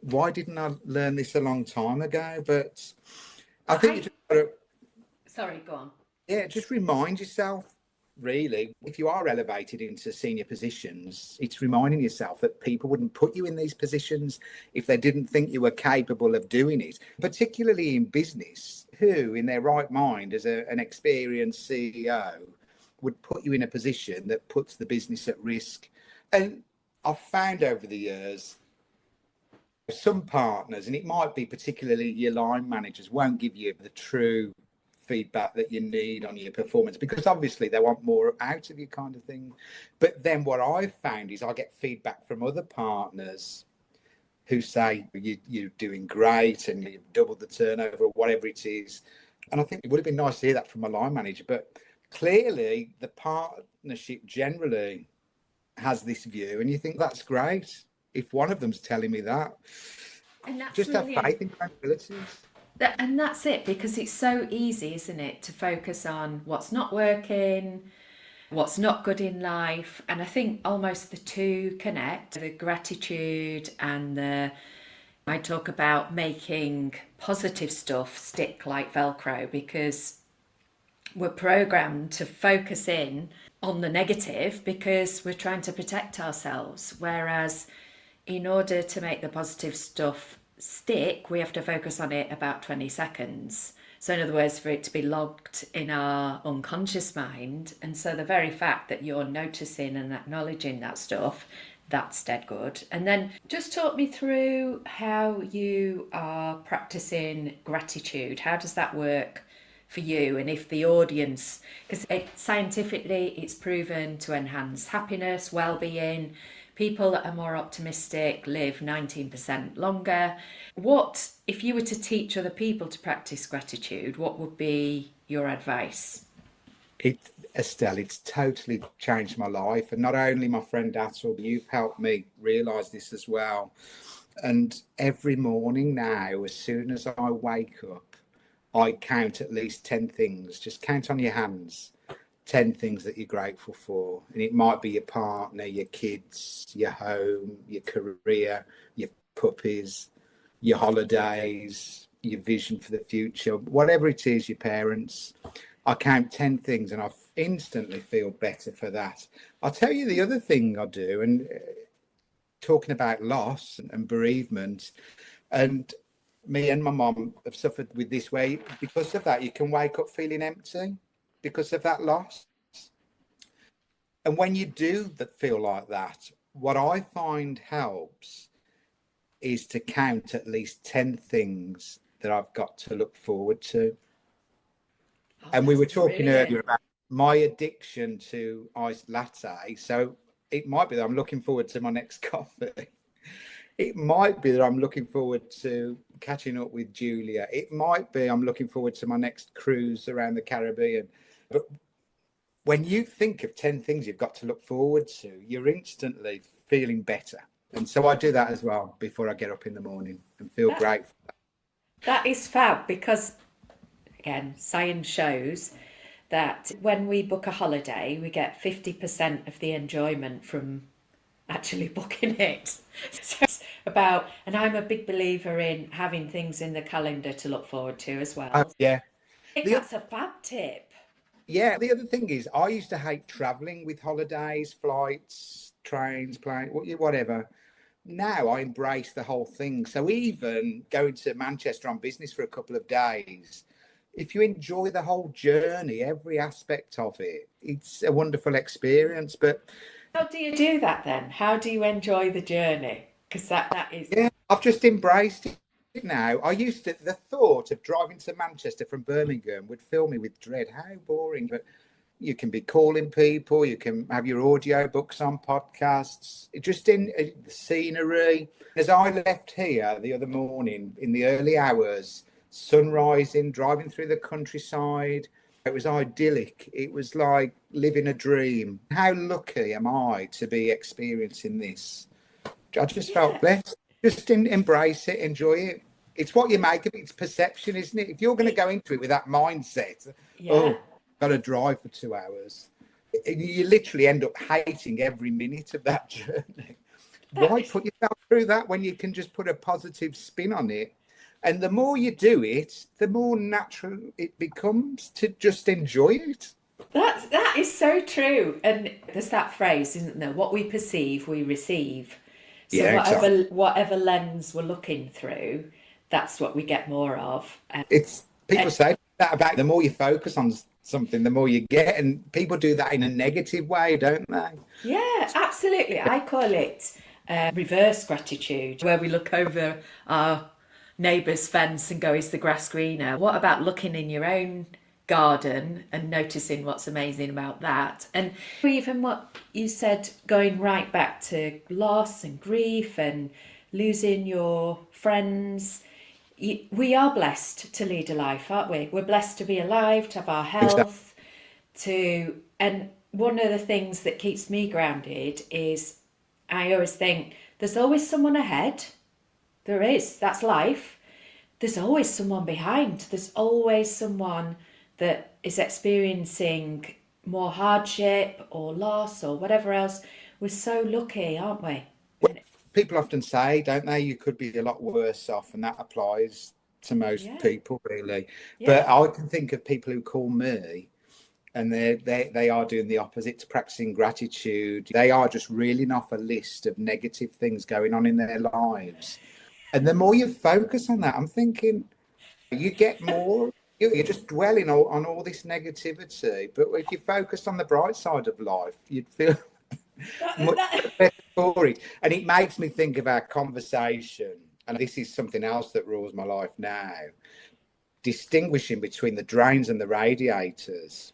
why didn't I learn this a long time ago? But I think you just gotta, Sorry, go on. yeah, just remind yourself, really, if you are elevated into senior positions, it's reminding yourself that people wouldn't put you in these positions if they didn't think you were capable of doing it, particularly in business. Who, in their right mind, as an experienced CEO, would put you in a position that puts the business at risk? And I've found over the years, some partners, and it might be particularly your line managers, won't give you the true feedback that you need on your performance, because obviously they want more out of you, kind of thing. But then what I've found is I get feedback from other partners who say you're doing great and you've doubled the turnover or whatever it is. And I think it would have been nice to hear that from a line manager. But clearly the partnership generally has this view, and you think that's great if one of them's telling me that. And that's Just have really, faith in your abilities. and that's it, because it's so easy, isn't it, to focus on what's not working, what's not good in life. And I think almost the two connect, the gratitude and I talk about making positive stuff stick like Velcro, because we're programmed to focus in on the negative because we're trying to protect ourselves. Whereas in order to make the positive stuff stick, we have to focus on it about 20 seconds. So in other words, for it to be logged in our unconscious mind. And so the very fact that you're noticing and acknowledging that stuff, that's dead good. And then just talk me through how you are practicing gratitude. How does that work for you? And if the audience, because scientifically it's proven to enhance happiness, well-being, people that are more optimistic live 19% longer. What, if you were to teach other people to practice gratitude, what would be your advice? Estelle, it's totally changed my life. And not only my friend Attell, but you've helped me realise this as well. And every morning now, as soon as I wake up, I count at least 10 things. Just count on your hands 10 things that you're grateful for. And it might be your partner, your kids, your home, your career, your puppies, your holidays, your vision for the future, whatever it is, your parents. I count 10 things and I instantly feel better for that. I'll tell you the other thing I do, and talking about loss and bereavement, and me and my mum have suffered with this way. Because of that, you can wake up feeling empty because of that loss. And when you do feel like that, what I find helps is to count at least 10 things that I've got to look forward to. Oh, and we were talking brilliant. earlier about my addiction to iced latte. So it might be that I'm looking forward to my next coffee. It might be that I'm looking forward to catching up with Julia. It might be I'm looking forward to my next cruise around the Caribbean. But when you think of 10 things you've got to look forward to, you're instantly feeling better. And so I do that as well before I get up in the morning and feel grateful. That is fab, because again, science shows that when we book a holiday, we get 50% of the enjoyment from actually booking it. So it's about, and I'm a big believer in having things in the calendar to look forward to as well. Yeah. I think that's a fab tip. Yeah, the other thing is I used to hate traveling with holidays, flights, trains, planes, whatever. Now I embrace the whole thing. So even going to Manchester on business for a couple of days, if you enjoy the whole journey, every aspect of it, it's a wonderful experience. But How do you do that then? How do you enjoy the journey? Because that is... yeah, I've just embraced it now. I used to, the thought of driving to Manchester from Birmingham would fill me with dread. How boring. But you can be calling people, you can have your audio books on podcasts, just in the scenery. As I left here the other morning in the early hours, sun rising, driving through the countryside, it was idyllic. It was like living a dream. How lucky am I to be experiencing this? I just felt blessed. Just embrace it, enjoy it. It's what you make of it. It's perception, isn't it? If you're going to go into it with that mindset, got to drive for 2 hours. You literally end up hating every minute of that journey. Why Is, put yourself through that when you can just put a positive spin on it? And the more you do it, the more natural it becomes to just enjoy it. that is so true. And there's that phrase, isn't there? What we perceive, we receive. So Yeah, exactly. whatever lens we're looking through, that's what we get more of. It's people And say that about the more you focus on something, the more you get, and people do that in a negative way, don't they? yeah, absolutely. I call it reverse gratitude, where we look over our neighbour's fence and go, is the grass greener? What about looking in your own garden and noticing what's amazing about that? And even what you said, going right back to loss and grief and losing your friends. We are blessed to lead a life, aren't we? We're blessed to be alive, to have our Exactly. health, and one of the things that keeps me grounded is I always think there's always someone ahead. There is. That's life. There's always someone behind. There's always someone that is experiencing more hardship or loss or whatever else. We're so lucky, aren't we? And People often say, don't they, you could be a lot worse off, and that applies to most yeah, people, really. yeah. But I can think of people who call me, and they are doing the opposite to practicing gratitude. They are just reeling off a list of negative things going on in their lives. And the more you focus on that, I'm thinking you get more. You're just dwelling on all this negativity. But if you focus on the bright side of life, you'd feel much That, better for it. And it makes me think of our conversation. And this is something else that rules my life now, distinguishing between the drains and the radiators.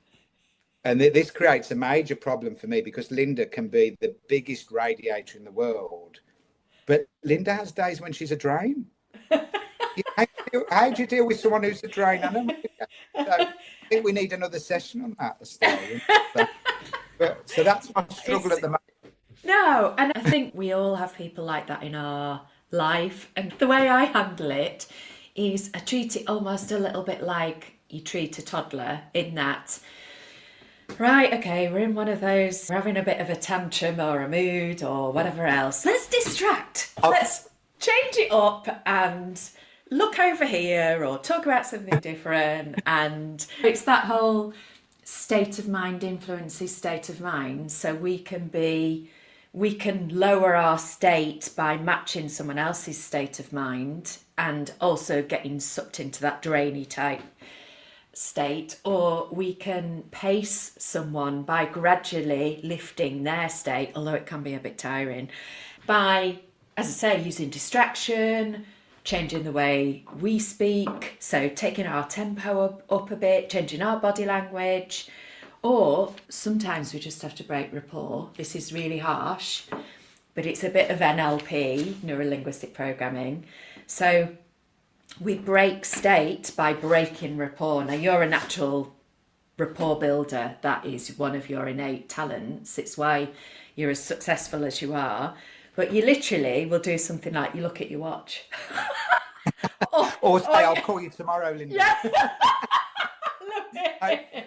And this creates a major problem for me because Linda can be the biggest radiator in the world, but Linda has days when she's a drain. How do you deal with someone who's a drain? I know. So I think we need another session on that, Estelle. So that's my struggle it's at the moment. no, and I think we all have people like that in our life. And the way I handle it is I treat it almost a little bit like you treat a toddler, in that, right, okay, we're in one of those, we're having a bit of a tantrum or a mood or whatever else. Let's distract. Let's change it up and look over here or talk about something different. And it's that whole state of mind influences state of mind. So we can lower our state by matching someone else's state of mind and also getting sucked into that drainy type state, or we can pace someone by gradually lifting their state, although it can be a bit tiring, by, as I say, using distraction, changing the way we speak, so taking our tempo up a bit, changing our body language. Or sometimes we just have to break rapport. This is really harsh, but it's a bit of NLP, neuro linguistic programming. So we break state by breaking rapport. Now, you're a natural rapport builder. That is one of your innate talents. It's why you're as successful as you are. But you literally will do something like you look at your watch. Or say, I'll Yeah. call you tomorrow, Linda. Yeah.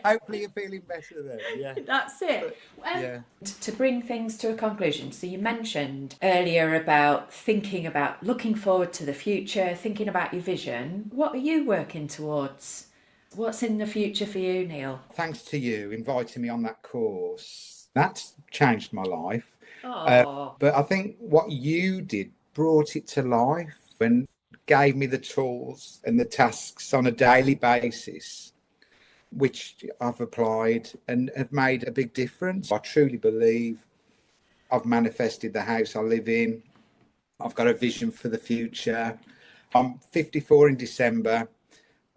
Hopefully you're feeling better then. Yeah. That's it. Yeah. To bring things to a conclusion, so you mentioned earlier about thinking about looking forward to the future, thinking about your vision. What are you working towards? What's in the future for you, Neil? Thanks to you inviting me on that course. That's changed my life. Oh, But I think what you did brought it to life and gave me the tools and the tasks on a daily basis, which I've applied and have made a big difference. I truly believe I've manifested the house I live in. I've got a vision for the future. I'm 54 in December,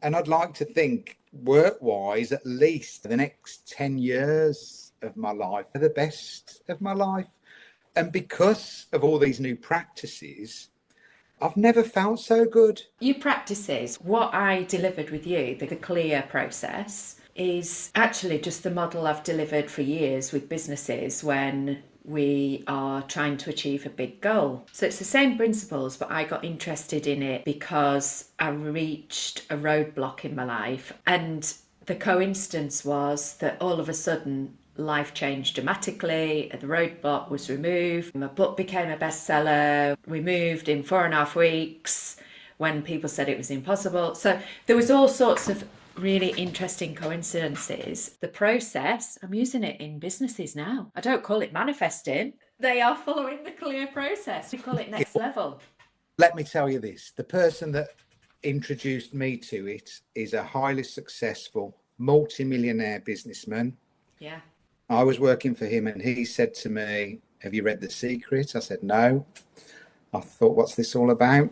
and I'd like to think work-wise, at least the next 10 years of my life are the best of my life. And because of all these new practices, I've never felt so good. your practices, what I delivered with you, the clear process, is actually just the model I've delivered for years with businesses when we are trying to achieve a big goal. So it's the same principles, but I got interested in it because I reached a roadblock in my life. And the coincidence was that all of a sudden life changed dramatically. The roadblock was removed. My book became a bestseller. We moved in 4.5 weeks when people said it was impossible. So there was all sorts of really interesting coincidences. The process, I'm using it in businesses now. I don't call it manifesting. They are following the clear process. We call it next level. Let me tell you this. The person that introduced me to it is a highly successful multi-millionaire businessman. Yeah. I was working for him and he said to me, have you read The Secret? I said, no. I thought, what's this all about?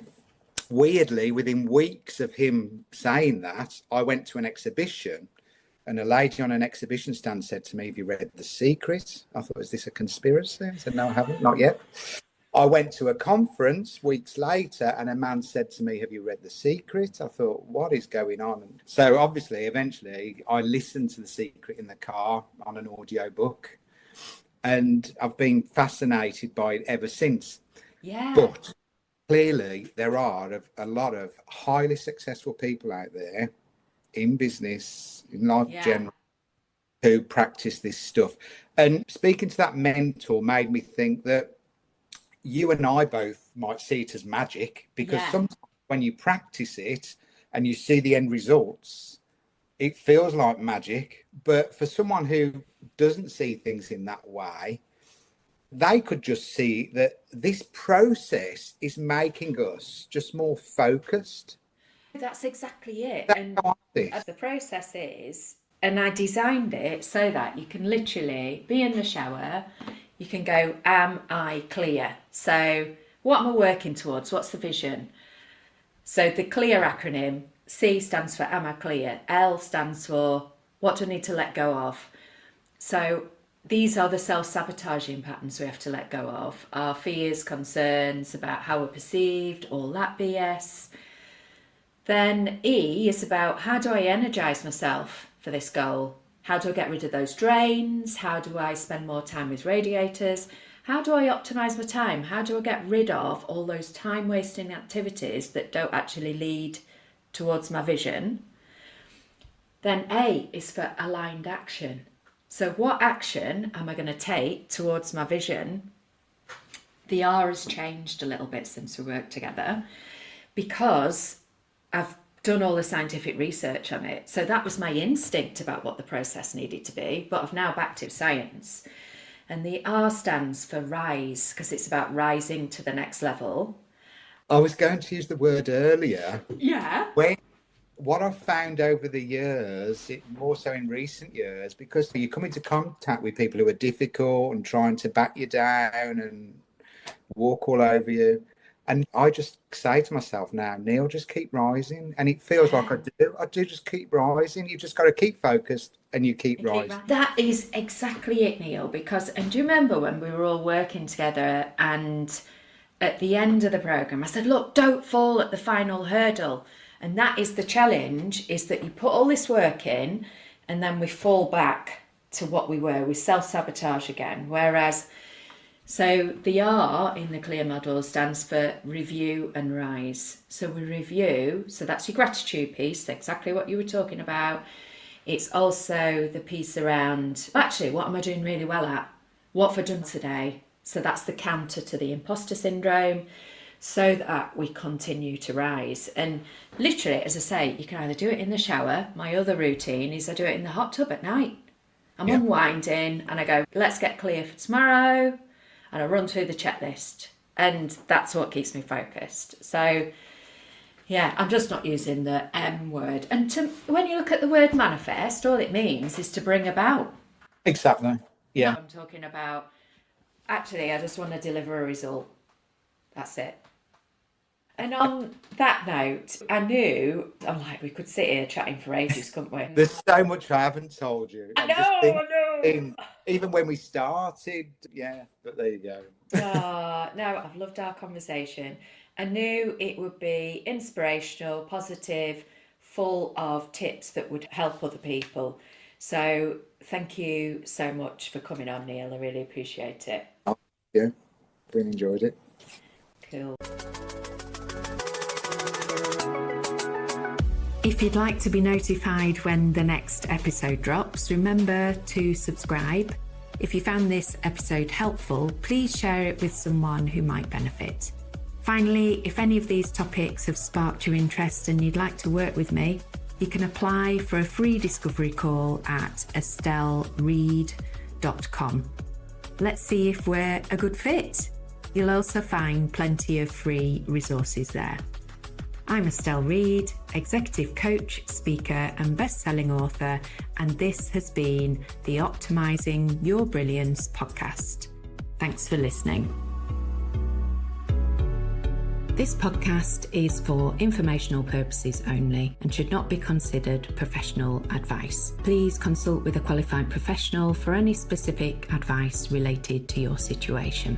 Weirdly, within weeks of him saying that, I went to an exhibition and a lady on an exhibition stand said to me, have you read The Secret? I thought, is this a conspiracy? I said, no, I haven't, not yet. I went to a conference weeks later and a man said to me, have you read The Secret? I thought, what is going on? So obviously, eventually, I listened to The Secret in the car on an audio book and I've been fascinated by it ever since. Yeah. But clearly, there are a lot of highly successful people out there in business, in life generally, who practice this stuff. And speaking to that mentor made me think that you and I both might see it as magic, because sometimes when you practice it and you see the end results, it feels like magic. But for someone who doesn't see things in that way, they could just see that this process is making us just more focused. That's exactly it. That's and how as the process is, and I designed it so that you can literally be in the shower, you can go, am I clear? So what am I working towards? What's the vision? So the CLEAR acronym, C stands for am I clear? L stands for what do I need to let go of? So these are the self-sabotaging patterns we have to let go of. Our fears, concerns about how we're perceived, all that BS. Then E is about how do I energize myself for this goal? How do I get rid of those drains? How do I spend more time with radiators? How do I optimize my time? How do I get rid of all those time-wasting activities that don't actually lead towards my vision? Then A is for aligned action. So what action am I going to take towards my vision? The R has changed a little bit since we worked together because I've done all the scientific research on it. So that was my instinct about what the process needed to be, but I've now backed it with science. And the R stands for rise, because it's about rising to the next level. I was going to use the word earlier. Yeah. What I've found over the years, more so in recent years, because you come into contact with people who are difficult and trying to back you down and walk all over you. And I just say to myself now, Neil, just keep rising. And it feels like I do just keep rising. You've just got to keep focused and you keep rising. That is exactly it, Neil, because, and do you remember when we were all working together and at the end of the programme, I said, look, don't fall at the final hurdle. And that is the challenge, is that you put all this work in and then we fall back to what we were. We self-sabotage again. Whereas, so the R in the CLEAR model stands for review and rise. So we review, so that's your gratitude piece, exactly what you were talking about. It's also the piece around, actually, what am I doing really well at? What have I done today? So that's the counter to the imposter syndrome, so that we continue to rise. And literally, as I say, you can either do it in the shower. My other routine is I do it in the hot tub at night. I'm unwinding and I go, let's get clear for tomorrow. And I run through the checklist. And that's what keeps me focused. So, yeah, I'm just not using the M word. And when you look at the word manifest, all it means is to bring about. Exactly. Yeah. I'm talking about, actually, I just want to deliver a result. That's it. And on that note, I knew, I'm like, we could sit here chatting for ages, couldn't we? There's so much I haven't told you. I know. Even when we started, but there you go. No, I've loved our conversation. I knew it would be inspirational, positive, full of tips that would help other people. So thank you so much for coming on, Neil. I really appreciate it. Oh, yeah, really enjoyed it. Cool. If you'd like to be notified when the next episode drops, remember to subscribe. If you found this episode helpful, please share it with someone who might benefit. Finally, if any of these topics have sparked your interest and you'd like to work with me, you can apply for a free discovery call at estellereed.com. Let's see if we're a good fit. You'll also find plenty of free resources there. I'm Estelle Reed, executive coach, speaker and best-selling author, and this has been the Optimising Your Brilliance podcast. Thanks for listening. This podcast is for informational purposes only and should not be considered professional advice. Please consult with a qualified professional for any specific advice related to your situation.